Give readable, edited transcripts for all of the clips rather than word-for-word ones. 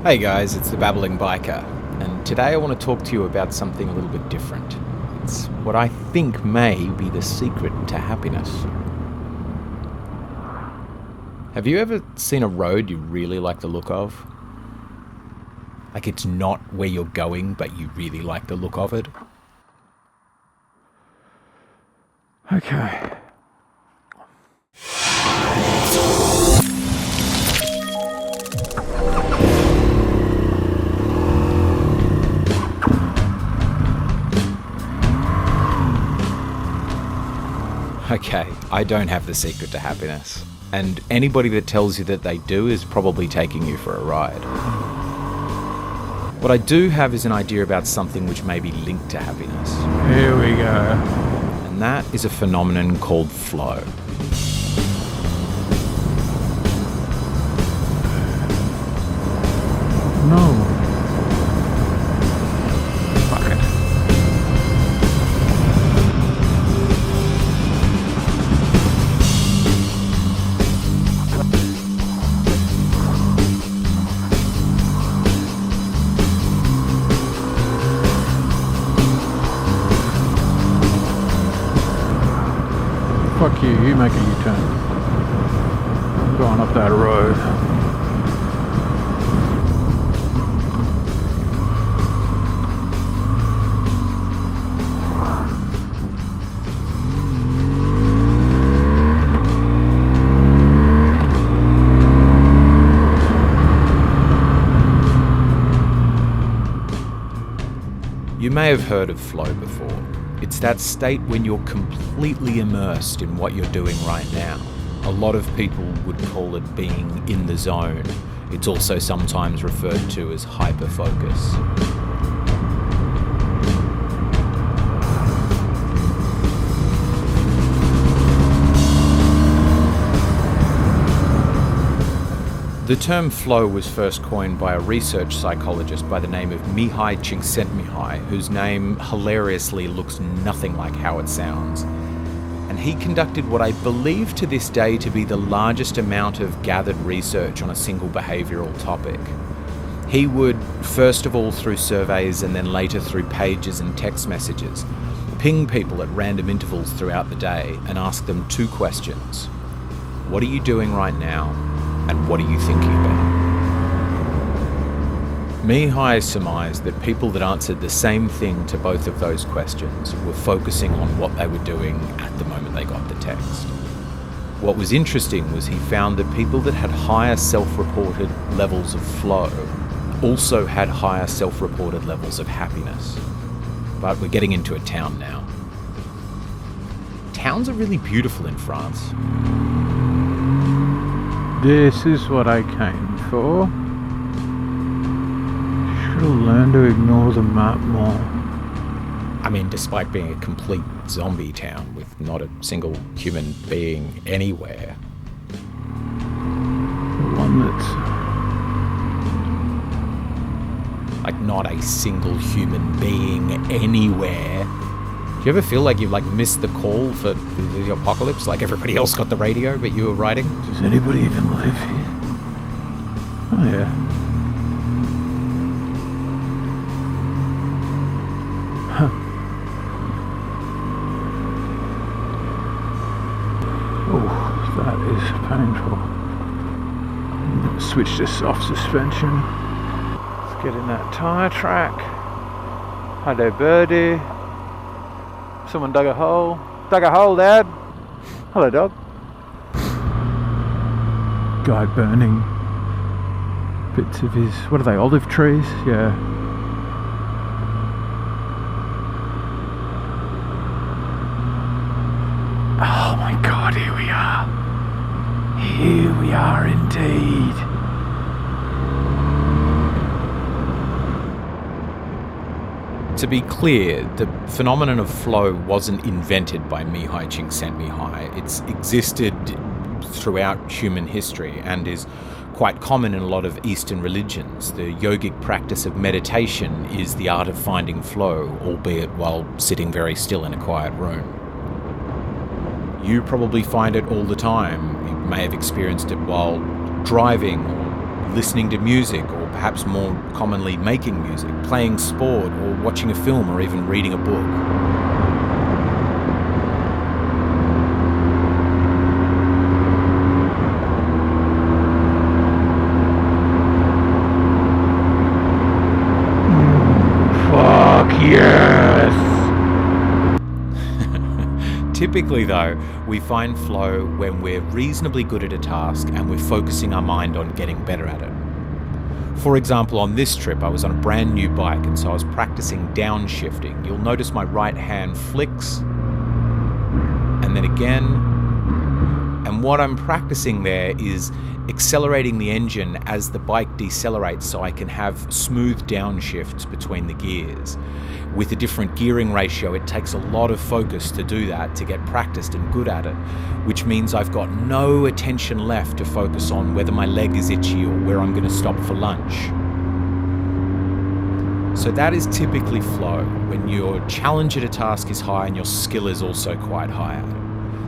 Hey guys, it's the Babbling Biker, and today I want to talk to you about something a little bit different. It's what I think may be the secret to happiness. Have you ever seen a road you really like the look of? Like it's not where you're going, but you really like the look of it? Okay. Okay, I don't have the secret to happiness. And anybody that tells you that they do is probably taking you for a ride. What I do have is an idea about something which may be linked to happiness. Here we go. And that is a phenomenon called flow. No. Fuck it. Fuck you, you make a U-turn. I'm going up that road. You may have heard of flow before. It's that state when you're completely immersed in what you're doing right now. A lot of people would call it being in the zone. It's also sometimes referred to as hyperfocus. The term flow was first coined by a research psychologist by the name of Mihai Csikszentmihalyi, whose name hilariously looks nothing like how it sounds. And he conducted what I believe to this day to be the largest amount of gathered research on a single behavioural topic. He would, first of all through surveys and then later through pages and text messages, ping people at random intervals throughout the day and ask them two questions. What are you doing right now? And what are you thinking about? Mihai surmised that people that answered the same thing to both of those questions were focusing on what they were doing at the moment they got the text. What was interesting was he found that people that had higher self-reported levels of flow also had higher self-reported levels of happiness. But we're getting into a town now. Towns are really beautiful in France. This is what I came for. Should have learned to ignore the map more. I mean, despite being a complete zombie town with not a single human being anywhere. The one that's... Like, not a single human being anywhere. Do you ever feel like you've missed the call for the apocalypse? Like everybody else got the radio, but you were writing? Does anybody even live here? Oh yeah. Huh. Oh, that is painful. Switch to soft suspension. Let's get in that tyre track. Hello, birdie. Someone dug a hole. Dug a hole, Dad. Hello, dog. Guy burning bits of his... What are they, olive trees? Yeah. Oh my God, here we are. Here we are indeed. To be clear, the phenomenon of flow wasn't invented by Mihai Csikszentmihalyi. It's existed throughout human history and is quite common in a lot of Eastern religions. The yogic practice of meditation is the art of finding flow, albeit while sitting very still in a quiet room. You probably find it all the time. You may have experienced it while driving or listening to music, or perhaps more commonly making music, playing sport, or watching a film, or even reading a book. Yes! Typically though, we find flow when we're reasonably good at a task and we're focusing our mind on getting better at it. For example, on this trip I was on a brand new bike, and so I was practicing downshifting. You'll notice my right hand flicks, and then again. And what I'm practicing there is accelerating the engine as the bike decelerates, so I can have smooth downshifts between the gears. With a different gearing ratio, it takes a lot of focus to do that, to get practiced and good at it, which means I've got no attention left to focus on whether my leg is itchy or where I'm going to stop for lunch. So that is typically flow, when your challenge at a task is high and your skill is also quite high at it.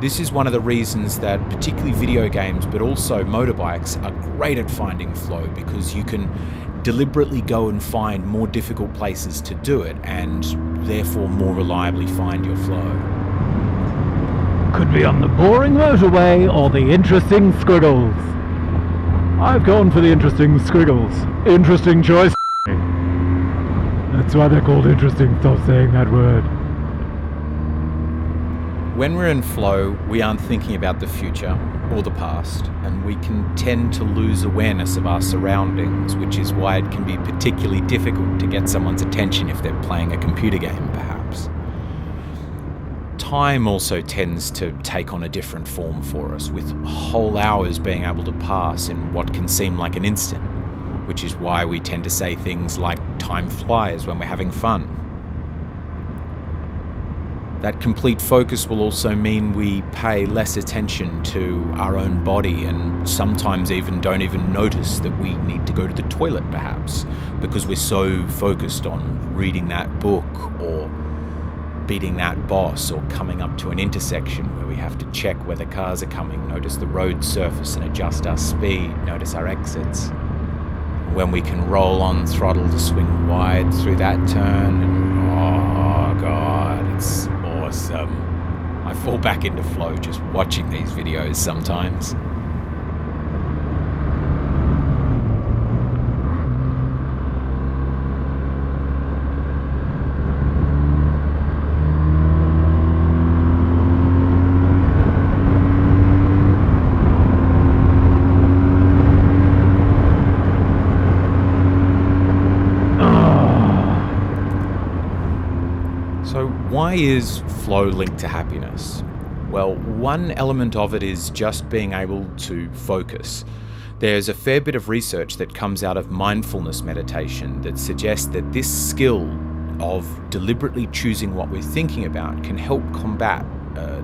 This is one of the reasons that particularly video games, but also motorbikes, are great at finding flow, because you can deliberately go and find more difficult places to do it, and therefore more reliably find your flow. Could be on the boring motorway or the interesting squiggles. I've gone for the interesting squiggles. Interesting choice. That's why they're called interesting. Stop saying that word. When we're in flow, we aren't thinking about the future or the past, and we can tend to lose awareness of our surroundings, which is why it can be particularly difficult to get someone's attention if they're playing a computer game, perhaps. Time also tends to take on a different form for us, with whole hours being able to pass in what can seem like an instant, which is why we tend to say things like time flies when we're having fun. That complete focus will also mean we pay less attention to our own body, and sometimes even don't even notice that we need to go to the toilet, perhaps, because we're so focused on reading that book or beating that boss or coming up to an intersection where we have to check whether cars are coming, notice the road surface and adjust our speed, notice our exits. When we can roll on throttle to swing wide through that turn, and oh god, it's awesome. I fall back into flow just watching these videos sometimes. So why is flow linked to happiness? Well, one element of it is just being able to focus. There's a fair bit of research that comes out of mindfulness meditation that suggests that this skill of deliberately choosing what we're thinking about can help combat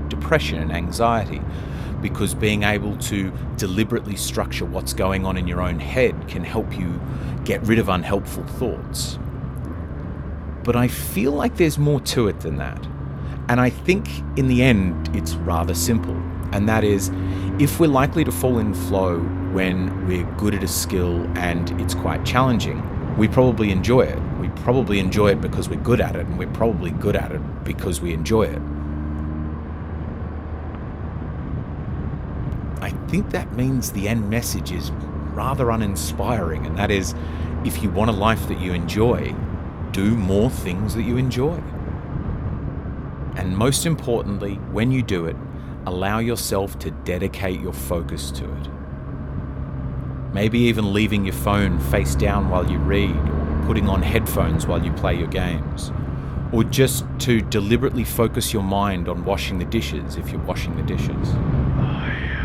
depression and anxiety, because being able to deliberately structure what's going on in your own head can help you get rid of unhelpful thoughts. But I feel like there's more to it than that. And I think in the end, it's rather simple. And that is, if we're likely to fall in flow when we're good at a skill and it's quite challenging, we probably enjoy it. We probably enjoy it because we're good at it, and we're probably good at it because we enjoy it. I think that means the end message is rather uninspiring, and that is, if you want a life that you enjoy, do more things that you enjoy. And most importantly, when you do it, allow yourself to dedicate your focus to it. Maybe even leaving your phone face down while you read, or putting on headphones while you play your games, or just to deliberately focus your mind on washing the dishes if you're washing the dishes.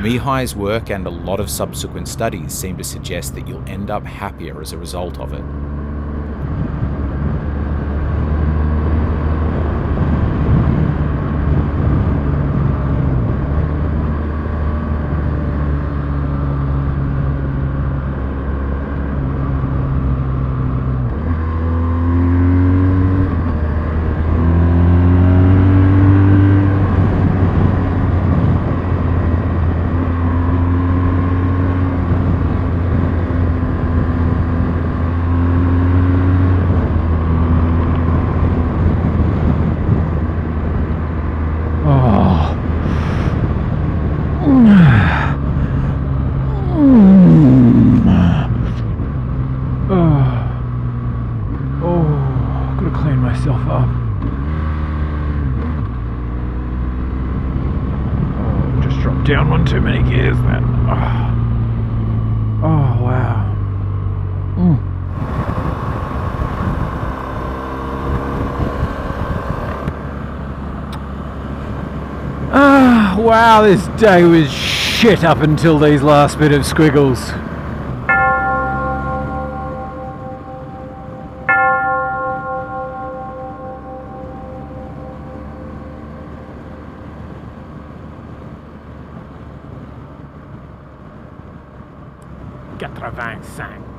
Mihai's work and a lot of subsequent studies seem to suggest that you'll end up happier as a result of it. on too many gears then. Oh wow. Wow, this day was shit up until these last bit of squiggles. $85.